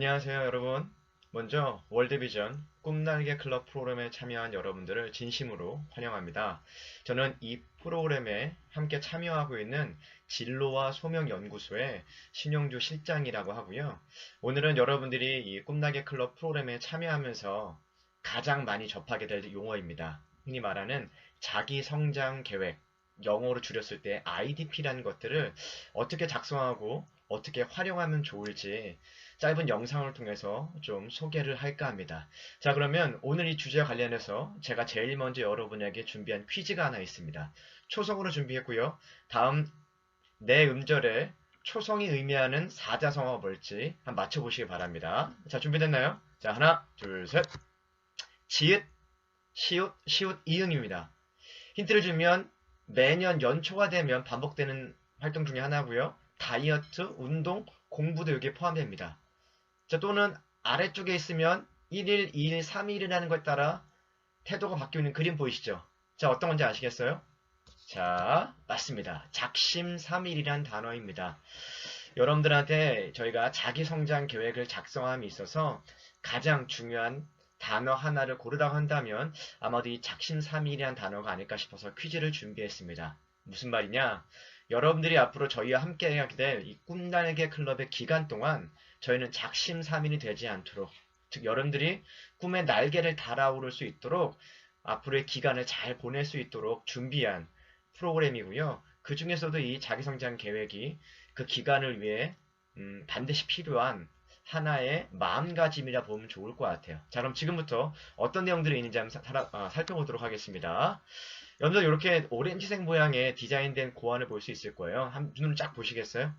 안녕하세요, 여러분. 먼저 월드비전 꿈날개 클럽 프로그램에 참여한 여러분들을 진심으로 환영합니다. 저는 이 프로그램에 함께 참여하고 있는 진로와 소명연구소의 신용주 실장이라고 하고요. 오늘은 여러분들이 이 꿈날개 클럽 프로그램에 참여하면서 가장 많이 접하게 될 용어입니다. 흔히 말하는 자기성장 계획, 영어로 줄였을 때 IDP라는 것들을 어떻게 작성하고 어떻게 활용하면 좋을지 짧은 영상을 통해서 좀 소개를 할까 합니다. 자, 그러면 오늘 이 주제와 관련해서 제가 제일 먼저 여러분에게 준비한 퀴즈가 하나 있습니다. 초성으로 준비했고요. 다음 네 음절에 초성이 의미하는 사자성어가 뭘지 한번 맞춰보시기 바랍니다. 자, 준비됐나요? 자, 하나, 둘, 셋. 지읒, 시읒, 시읒, 이응입니다. 힌트를 주면 매년 연초가 되면 반복되는 활동 중에 하나고요. 다이어트, 운동, 공부도 여기에 포함됩니다. 자, 또는 아래쪽에 있으면 1일, 2일, 3일이라는 것에 따라 태도가 바뀌는 그림 보이시죠? 자, 어떤 건지 아시겠어요? 자, 맞습니다. 작심삼일이란 단어입니다. 여러분들한테 저희가 자기성장 계획을 작성함에 있어서 가장 중요한 단어 하나를 고르라고 한다면 아마도 이 작심삼일이란 단어가 아닐까 싶어서 퀴즈를 준비했습니다. 무슨 말이냐? 여러분들이 앞으로 저희와 함께 하게 될 이 꿈날개 클럽의 기간 동안 저희는 작심삼일이 되지 않도록, 즉 여러분들이 꿈의 날개를 달아오를 수 있도록 앞으로의 기간을 잘 보낼 수 있도록 준비한 프로그램이고요. 그 중에서도 이 자기성장 계획이 그 기간을 위해 반드시 필요한 하나의 마음가짐이라 보면 좋을 것 같아요. 자, 그럼 지금부터 어떤 내용들이 있는지 한번 살펴보도록 하겠습니다. 여러분들 이렇게 오렌지색 모양의 디자인된 고안을 볼 수 있을 거예요. 눈을 쫙 보시겠어요?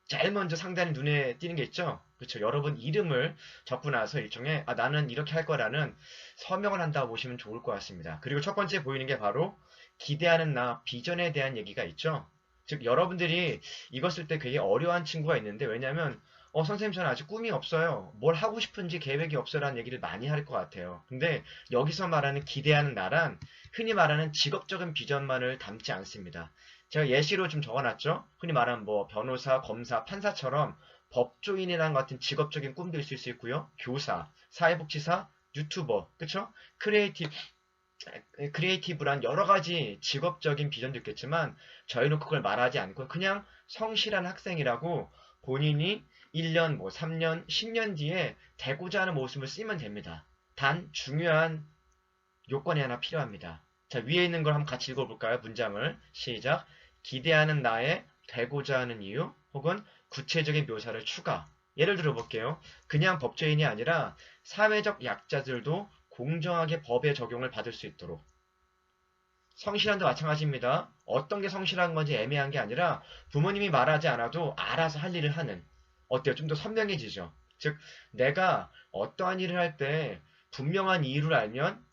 제일 먼저 상단에 눈에 띄는 게 있죠? 그렇죠. 여러분 이름을 적고 나서 일종의 나는 이렇게 할 거라는 서명을 한다고 보시면 좋을 것 같습니다. 그리고 첫 번째 보이는 게 바로 기대하는 나, 비전에 대한 얘기가 있죠. 즉 여러분들이 이거 쓸 때 되게 어려워한 친구가 있는데 왜냐하면 선생님 저는 아직 꿈이 없어요. 뭘 하고 싶은지 계획이 없어라는 얘기를 많이 할 것 같아요. 근데 여기서 말하는 기대하는 나란 흔히 말하는 직업적인 비전만을 담지 않습니다. 제가 예시로 좀 적어놨죠. 흔히 말하는 뭐 변호사, 검사, 판사처럼 법조인이라는 같은 직업적인 꿈도 있을 수 있고요. 교사, 사회복지사, 유튜버, 그쵸? 크리에이티브란 여러 가지 직업적인 비전도 있겠지만 저희는 그걸 말하지 않고 그냥 성실한 학생이라고 본인이 1년, 뭐 3년, 10년 뒤에 되고자 하는 모습을 쓰면 됩니다. 단 중요한 요건이 하나 필요합니다. 자, 위에 있는 걸 한번 같이 읽어볼까요? 문장을 시작. 기대하는 나의 되고자 하는 이유 혹은 구체적인 묘사를 추가. 예를 들어 볼게요. 그냥 법조인이 아니라 사회적 약자들도 공정하게 법의 적용을 받을 수 있도록. 성실한도 마찬가지입니다. 어떤 게 성실한 건지 애매한 게 아니라 부모님이 말하지 않아도 알아서 할 일을 하는. 어때요? 좀 더 선명해지죠. 즉, 내가 어떠한 일을 할 때 분명한 이유를 알면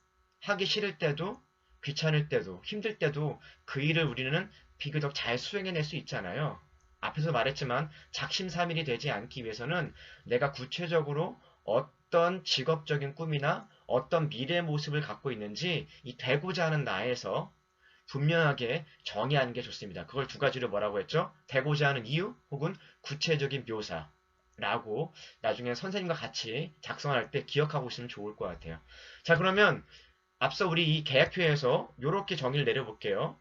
하기 싫을 때도 귀찮을 때도 힘들 때도 그 일을 우리는 비교적 잘 수행해낼 수 있잖아요. 앞에서 말했지만 작심삼일이 되지 않기 위해서는 내가 구체적으로 어떤 직업적인 꿈이나 어떤 미래 모습을 갖고 있는지 이 되고자 하는 나에서 분명하게 정의하는 게 좋습니다. 그걸 두 가지로 뭐라고 했죠? 되고자 하는 이유 혹은 구체적인 묘사라고 나중에 선생님과 같이 작성할 때 기억하고 있으면 좋을 것 같아요. 자, 그러면 앞서 우리 이 계약표에서 이렇게 정의를 내려볼게요.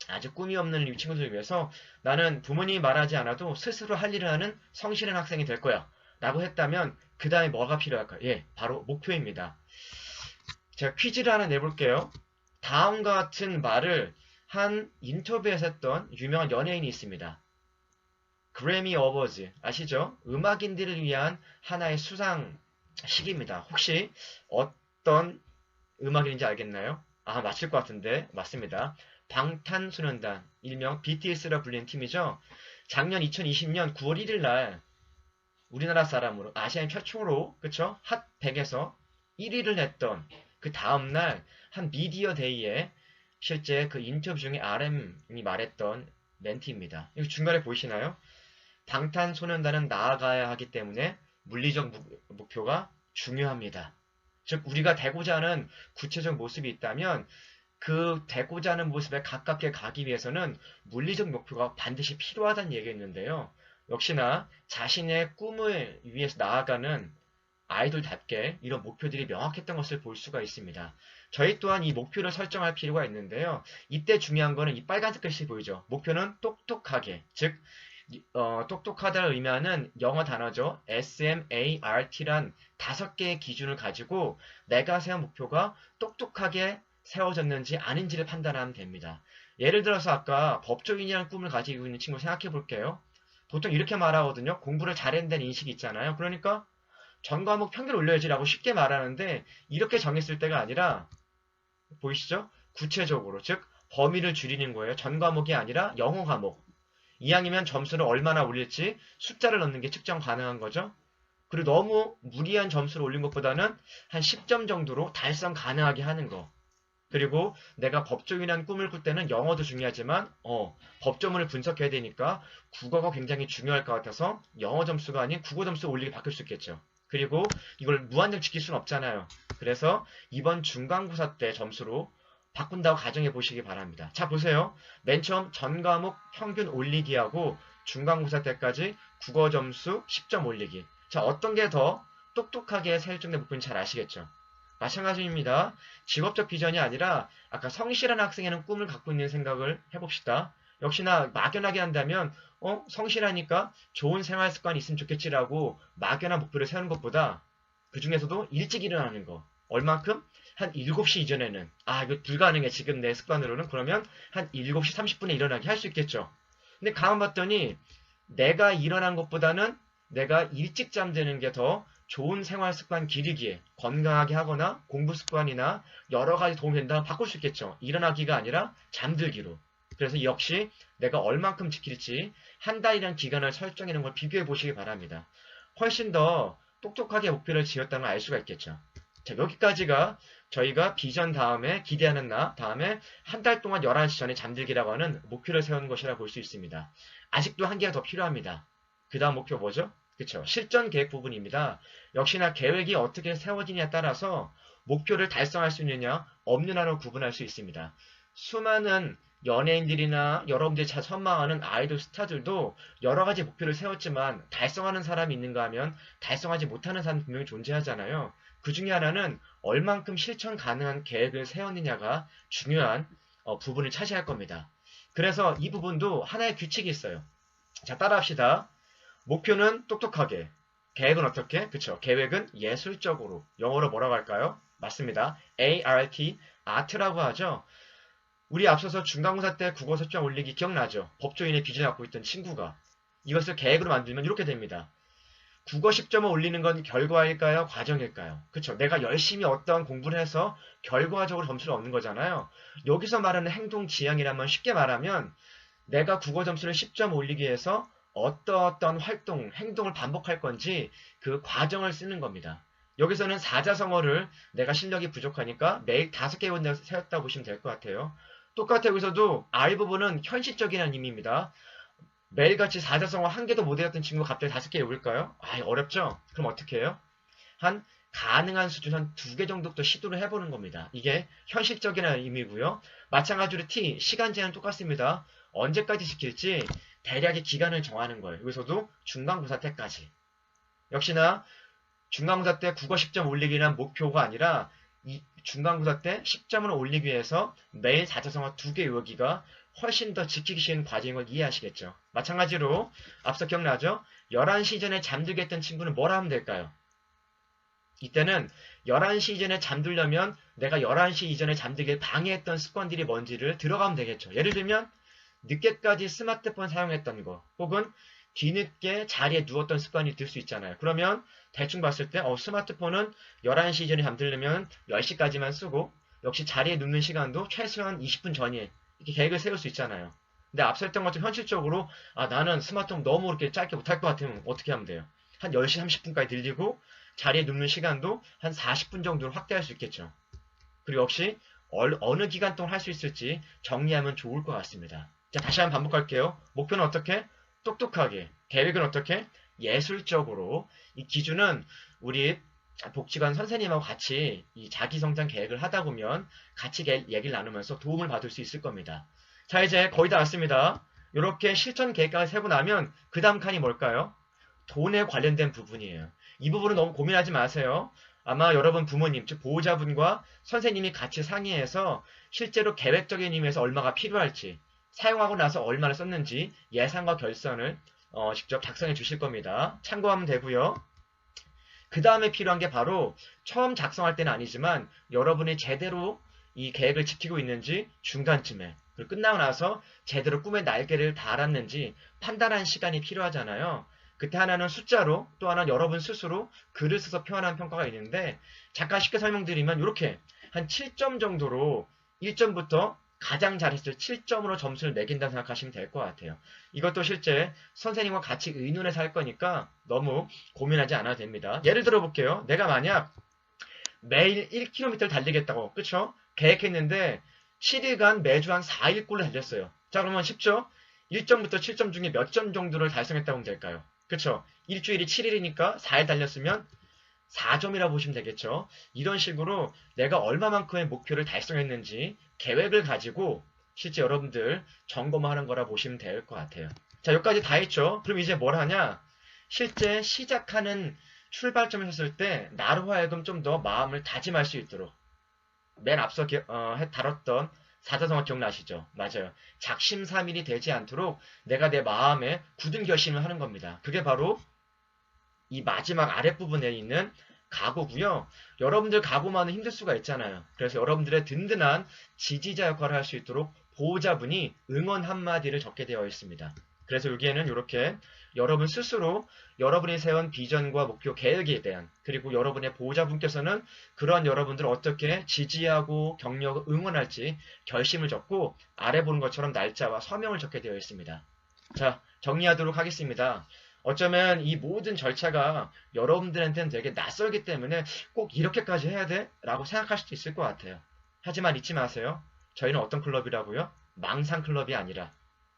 아주 꿈이 없는 이 친구들을 위해서 나는 부모님이 말하지 않아도 스스로 할 일을 하는 성실한 학생이 될 거야. 라고 했다면 그 다음에 뭐가 필요할까요? 예, 바로 목표입니다. 제가 퀴즈를 하나 내볼게요. 다음과 같은 말을 한 인터뷰에서 했던 유명한 연예인이 있습니다. 그래미 어워즈 아시죠? 음악인들을 위한 하나의 수상식입니다. 혹시 어떤 음악인지 알겠나요? 맞힐 것 같은데 맞습니다. 방탄소년단 일명 BTS라 불리는 팀이죠. 작년 2020년 9월 1일 날 우리나라 사람으로 아시아인 최초로 그쵸? 핫 100에서 1위를 했던 그 다음날 한 미디어 데이에 실제 그 인터뷰 중에 RM이 말했던 멘트입니다. 이거 중간에 보이시나요? 방탄소년단은 나아가야 하기 때문에 물리적 목표가 중요합니다. 즉 우리가 되고자 하는 구체적 모습이 있다면 그 되고자 하는 모습에 가깝게 가기 위해서는 물리적 목표가 반드시 필요하다는 얘기였는데요. 역시나 자신의 꿈을 위해서 나아가는 아이돌답게 이런 목표들이 명확했던 것을 볼 수가 있습니다. 저희 또한 이 목표를 설정할 필요가 있는데요. 이때 중요한 거는 이 빨간색 글씨 보이죠? 목표는 똑똑하게, 즉 똑똑하다를 의미하는 영어 단어죠. SMART란 5개의 기준을 가지고 내가 세운 목표가 똑똑하게 세워졌는지 아닌지를 판단하면 됩니다. 예를 들어서 아까 법조인이라는 꿈을 가지고 있는 친구 생각해 볼게요. 보통 이렇게 말하거든요. 공부를 잘했다는 인식이 있잖아요. 그러니까 전 과목 평균 올려야지라고 쉽게 말하는데 이렇게 정했을 때가 아니라 보이시죠? 구체적으로 즉 범위를 줄이는 거예요. 전 과목이 아니라 영어 과목. 이왕이면 점수를 얼마나 올릴지 숫자를 넣는 게 측정 가능한 거죠. 그리고 너무 무리한 점수를 올린 것보다는 한 10점 정도로 달성 가능하게 하는 거. 그리고 내가 법조인한 꿈을 꿀 때는 영어도 중요하지만 법조문을 분석해야 되니까 국어가 굉장히 중요할 것 같아서 영어 점수가 아닌 국어 점수 올리게 바뀔 수 있겠죠. 그리고 이걸 무한정 지킬 수는 없잖아요. 그래서 이번 중간고사 때 점수로 바꾼다고 가정해 보시기 바랍니다. 자, 보세요. 맨 처음 전 과목 평균 올리기하고 중간고사 때까지 국어 점수 10점 올리기. 자, 어떤 게 더 똑똑하게 설정된 목표인지 잘 아시겠죠? 마찬가지입니다. 직업적 비전이 아니라 아까 성실한 학생이라는 꿈을 갖고 있는 생각을 해봅시다. 역시나 막연하게 한다면 성실하니까 좋은 생활 습관이 있으면 좋겠지라고 막연한 목표를 세우는 것보다 그 중에서도 일찍 일어나는 거. 얼만큼? 한 7시 이전에는 이거 불가능해 지금 내 습관으로는. 그러면 한 7시 30분에 일어나게 할 수 있겠죠. 근데 가만 봤더니 내가 일어난 것보다는 내가 일찍 잠드는 게 더 좋은 생활 습관 기르기에 건강하게 하거나 공부 습관이나 여러 가지 도움이 된다면 바꿀 수 있겠죠. 일어나기가 아니라 잠들기로. 그래서 역시 내가 얼만큼 지킬지 한 달이라는 기간을 설정하는 걸 비교해 보시기 바랍니다. 훨씬 더 똑똑하게 목표를 지었다는 걸 알 수가 있겠죠. 자, 여기까지가 저희가 비전 다음에 기대하는 나 다음에 한 달 동안 11시 전에 잠들기라고 하는 목표를 세우는 것이라 볼 수 있습니다. 아직도 한 개가 더 필요합니다. 그 다음 목표 뭐죠? 그쵸. 실전 계획 부분입니다. 역시나 계획이 어떻게 세워지냐에 따라서 목표를 달성할 수 있느냐 없느냐로 구분할 수 있습니다. 수많은 연예인들이나 여러분들이 잘 선망하는 아이돌 스타들도 여러 가지 목표를 세웠지만 달성하는 사람이 있는가 하면 달성하지 못하는 사람이 분명히 존재하잖아요. 그 중에 하나는 얼만큼 실천 가능한 계획을 세웠느냐가 중요한 부분을 차지할 겁니다. 그래서 이 부분도 하나의 규칙이 있어요. 자, 따라합시다. 목표는 똑똑하게, 계획은 어떻게? 그쵸. 계획은 예술적으로. 영어로 뭐라고 할까요? 맞습니다. ART, 아트라고 하죠. 우리 앞서서 중간고사 때 국어 설정 올리기 기억나죠? 법조인의 비전을 갖고 있던 친구가. 이것을 계획으로 만들면 이렇게 됩니다. 국어 10점을 올리는 건 결과일까요? 과정일까요? 그쵸. 내가 열심히 어떠한 공부를 해서 결과적으로 점수를 얻는 거잖아요. 여기서 말하는 행동 지향이라면 쉽게 말하면 내가 국어 점수를 10점 올리기 위해서 어떤 활동, 행동을 반복할 건지 그 과정을 쓰는 겁니다. 여기서는 사자성어를 내가 실력이 부족하니까 매일 5개 세웠다고 보시면 될 것 같아요. 똑같아요. 여기서도 R 부분은 현실적이라는 의미입니다. 매일같이 사자성어 한 개도 못 외웠던 친구가 갑자기 5개 외울까요? 어렵죠? 그럼 어떻게 해요? 한 가능한 수준 한 2개 정도부터 시도를 해보는 겁니다. 이게 현실적이라는 의미고요. 마찬가지로 T, 시간 제한 똑같습니다. 언제까지 지킬지 대략의 기간을 정하는 거예요. 여기서도 중간고사 때까지. 역시나 중간고사 때 국어 10점 올리기란 목표가 아니라 이 중간고사 때 10점을 올리기 위해서 매일 4자성어 2개 외우기가 훨씬 더 지키기 쉬운 과정인 걸 이해하시겠죠. 마찬가지로 앞서 기억나죠? 11시 이전에 잠들게 했던 친구는 뭘 하면 될까요? 이때는 11시 이전에 잠들려면 내가 11시 이전에 잠들게 방해했던 습관들이 뭔지를 들어가면 되겠죠. 예를 들면 늦게까지 스마트폰 사용했던 거 혹은 뒤늦게 자리에 누웠던 습관이 들 수 있잖아요. 그러면 대충 봤을 때 스마트폰은 11시 이전에 잠들려면 10시까지만 쓰고 역시 자리에 눕는 시간도 최소한 20분 전에 이렇게 계획을 세울 수 있잖아요. 근데 앞서 했던 것처럼 현실적으로 나는 스마트폰 너무 그렇게 짧게 못할 것 같으면 어떻게 하면 돼요? 한 10시 30분까지 늘리고 자리에 눕는 시간도 한 40분 정도로 확대할 수 있겠죠. 그리고 역시 어느 기간 동안 할 수 있을지 정리하면 좋을 것 같습니다. 자, 다시 한번 반복할게요. 목표는 어떻게? 똑똑하게. 계획은 어떻게? 예술적으로. 이 기준은 우리 복지관 선생님하고 같이 이 자기성장 계획을 하다 보면 같이 얘기를 나누면서 도움을 받을 수 있을 겁니다. 자, 이제 거의 다 왔습니다. 이렇게 실천 계획까지 세고 나면 그 다음 칸이 뭘까요? 돈에 관련된 부분이에요. 이 부분은 너무 고민하지 마세요. 아마 여러분 부모님, 즉 보호자분과 선생님이 같이 상의해서 실제로 계획적인 의미에서 얼마가 필요할지, 사용하고 나서 얼마를 썼는지 예산과 결산을 직접 작성해 주실 겁니다. 참고하면 되고요. 그 다음에 필요한 게 바로 처음 작성할 때는 아니지만 여러분이 제대로 이 계획을 지키고 있는지 중간쯤에 그리고 끝나고 나서 제대로 꿈의 날개를 달았는지 판단하는 시간이 필요하잖아요. 그때 하나는 숫자로 또 하나는 여러분 스스로 글을 써서 표현하는 평가가 있는데 잠깐 쉽게 설명드리면 이렇게 한 7점 정도로 1점부터 가장 잘했을 7점으로 점수를 매긴다고 생각하시면 될 것 같아요. 이것도 실제 선생님과 같이 의논해서 할 거니까 너무 고민하지 않아도 됩니다. 예를 들어 볼게요. 내가 만약 매일 1km를 달리겠다고 그쵸? 계획했는데 7일간 매주 한 4일꼴로 달렸어요. 자 그러면 쉽죠? 1점부터 7점 중에 몇 점 정도를 달성했다고 하면 될까요? 그쵸? 일주일이 7일이니까 4일 달렸으면 4점이라고 보시면 되겠죠. 이런 식으로 내가 얼마만큼의 목표를 달성했는지 계획을 가지고 실제 여러분들 점검하는 거라 보시면 될 것 같아요. 자, 여기까지 다 했죠. 그럼 이제 뭘 하냐? 실제 시작하는 출발점에 섰을 때 나로 하여금 좀 더 마음을 다짐할 수 있도록 맨 앞서 다뤘던 사자성어 기억나시죠? 맞아요. 작심삼일이 되지 않도록 내가 내 마음에 굳은 결심을 하는 겁니다. 그게 바로 이 마지막 아랫부분에 있는 각오고요. 여러분들 각오만은 힘들 수가 있잖아요. 그래서 여러분들의 든든한 지지자 역할을 할 수 있도록 보호자분이 응원 한마디를 적게 되어 있습니다. 그래서 여기에는 이렇게 여러분 스스로 여러분이 세운 비전과 목표 계획에 대한 그리고 여러분의 보호자분께서는 그러한 여러분들을 어떻게 지지하고 격려하고 응원할지 결심을 적고 아래 보는 것처럼 날짜와 서명을 적게 되어 있습니다. 자, 정리하도록 하겠습니다. 어쩌면 이 모든 절차가 여러분들한테는 되게 낯설기 때문에 꼭 이렇게까지 해야 돼? 라고 생각할 수도 있을 것 같아요. 하지만 잊지 마세요. 저희는 어떤 클럽이라고요? 망상 클럽이 아니라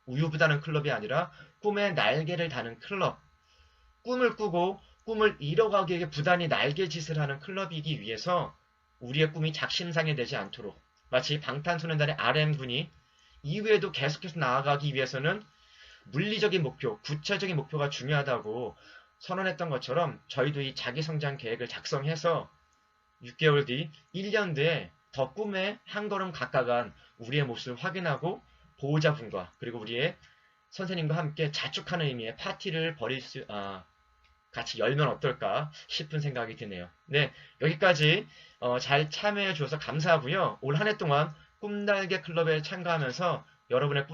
우유부단한 클럽이 아니라 꿈의 날개를 다는 클럽. 꿈을 꾸고 꿈을 이뤄가기 위해 부단히 날개짓을 하는 클럽이기 위해서 우리의 꿈이 작심삼일되지 않도록 마치 방탄소년단의 RM군이 이후에도 계속해서 나아가기 위해서는 물리적인 목표, 구체적인 목표가 중요하다고 선언했던 것처럼 저희도 이 자기성장 계획을 작성해서 6개월 뒤, 1년 뒤에 더 꿈에 한 걸음 가까간 우리의 모습을 확인하고 보호자분과 그리고 우리의 선생님과 함께 자축하는 의미의 파티를 같이 열면 어떨까 싶은 생각이 드네요. 네, 여기까지 잘 참여해 주셔서 감사하고요. 올 한 해 동안 꿈날개 클럽에 참가하면서 여러분의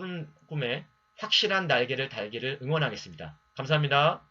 꿈에 확실한 날개를 달기를 응원하겠습니다. 감사합니다.